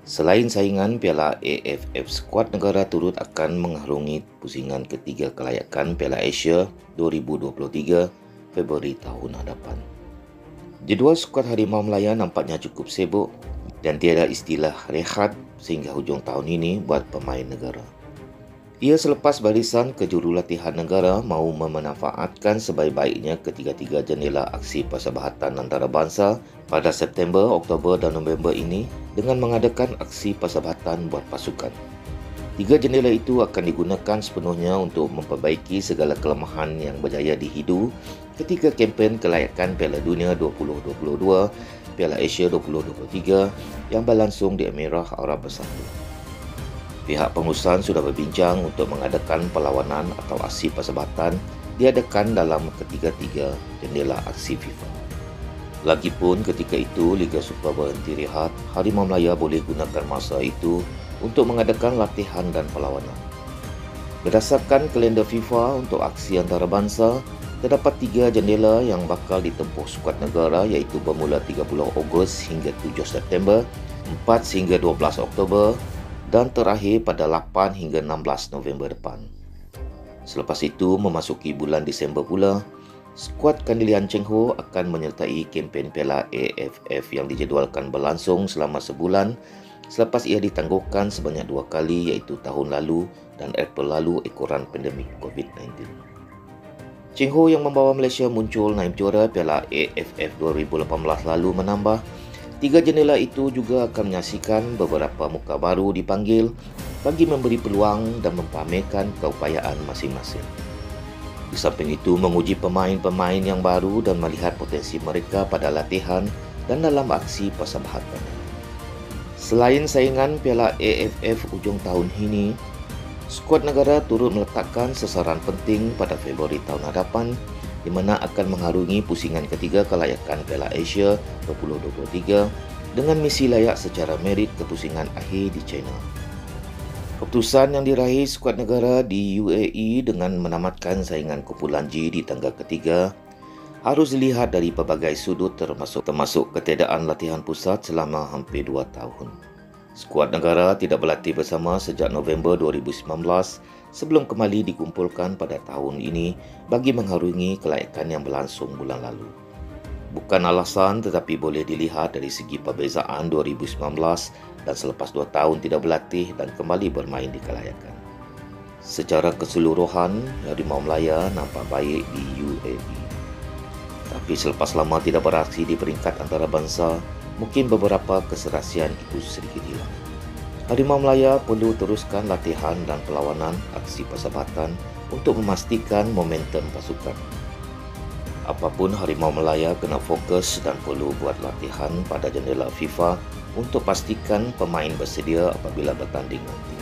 Selain saingan Piala AFF, skuad negara turut akan mengarungi pusingan ketiga kelayakan Piala Asia 2023 Februari tahun hadapan. Jadual skuad Harimau Melaya nampaknya cukup sibuk dan tiada istilah rehat sehingga hujung tahun ini buat pemain negara. Ia selepas barisan kejurulatihan negara mahu memanfaatkan sebaik-baiknya ketiga-tiga jendela aksi persahabatan antarabangsa pada September, Oktober dan November ini dengan mengadakan aksi persahabatan buat pasukan. Tiga jendela itu akan digunakan sepenuhnya untuk memperbaiki segala kelemahan yang berjaya dihidu ketika kempen kelayakan Piala Dunia 2022, Piala Asia 2023 yang berlangsung di Emirat Arab Bersatu. Pihak pengurusan sudah berbincang untuk mengadakan perlawanan atau aksi persahabatan diadakan dalam ketiga-tiga jendela aksi FIFA. Lagipun ketika itu Liga Super berhenti rehat, Harimau Melaya boleh gunakan masa itu untuk mengadakan latihan dan perlawanan. Berdasarkan kalender FIFA untuk aksi antarabangsa, terdapat 3 jendela yang bakal ditempuh skuad negara iaitu bermula 30 Ogos hingga 7 September, 4 hingga 12 Oktober dan terakhir pada 8 hingga 16 November depan. Selepas itu memasuki bulan Disember pula, skuad Kandilian Cheng Ho akan menyertai kempen Piala AFF yang dijadualkan berlangsung selama sebulan selepas ia ditangguhkan sebanyak 2 kali iaitu tahun lalu dan April lalu ekoran pandemik COVID-19. Cheng Ho yang membawa Malaysia muncul naib juara Piala AFF 2018 lalu menambah, 3 jendela itu juga akan menyaksikan beberapa muka baru dipanggil bagi memberi peluang dan mempamerkan keupayaan masing-masing. Di samping itu, menguji pemain-pemain yang baru dan melihat potensi mereka pada latihan dan dalam aksi persahabatan. Selain saingan Piala AFF ujung tahun ini, skuad negara turut meletakkan sasaran penting pada Februari tahun hadapan di mana akan mengarungi pusingan ketiga kelayakan Piala Asia 2023 dengan misi layak secara merit ke pusingan akhir di China. Keputusan yang diraih skuad negara di UAE dengan menamatkan saingan kumpulan G di tangga ketiga harus dilihat dari pelbagai sudut termasuk ketiadaan latihan pusat selama hampir 2 tahun. Skuad negara tidak berlatih bersama sejak November 2019 sebelum kembali dikumpulkan pada tahun ini bagi mengarungi kelayakan yang berlangsung bulan lalu. Bukan alasan tetapi boleh dilihat dari segi perbezaan 2019 dan selepas 2 tahun tidak berlatih dan kembali bermain di kelayakan. Secara keseluruhan, Harimau Melaya nampak baik di UAE. Tapi selepas lama tidak beraksi di peringkat antarabangsa, mungkin beberapa keserasian itu sedikit hilang. Harimau Melaya perlu teruskan latihan dan perlawanan aksi persahabatan untuk memastikan momentum pasukan. Apapun, Harimau Melaya kena fokus dan perlu buat latihan pada jendela FIFA untuk pastikan pemain bersedia apabila bertanding nanti.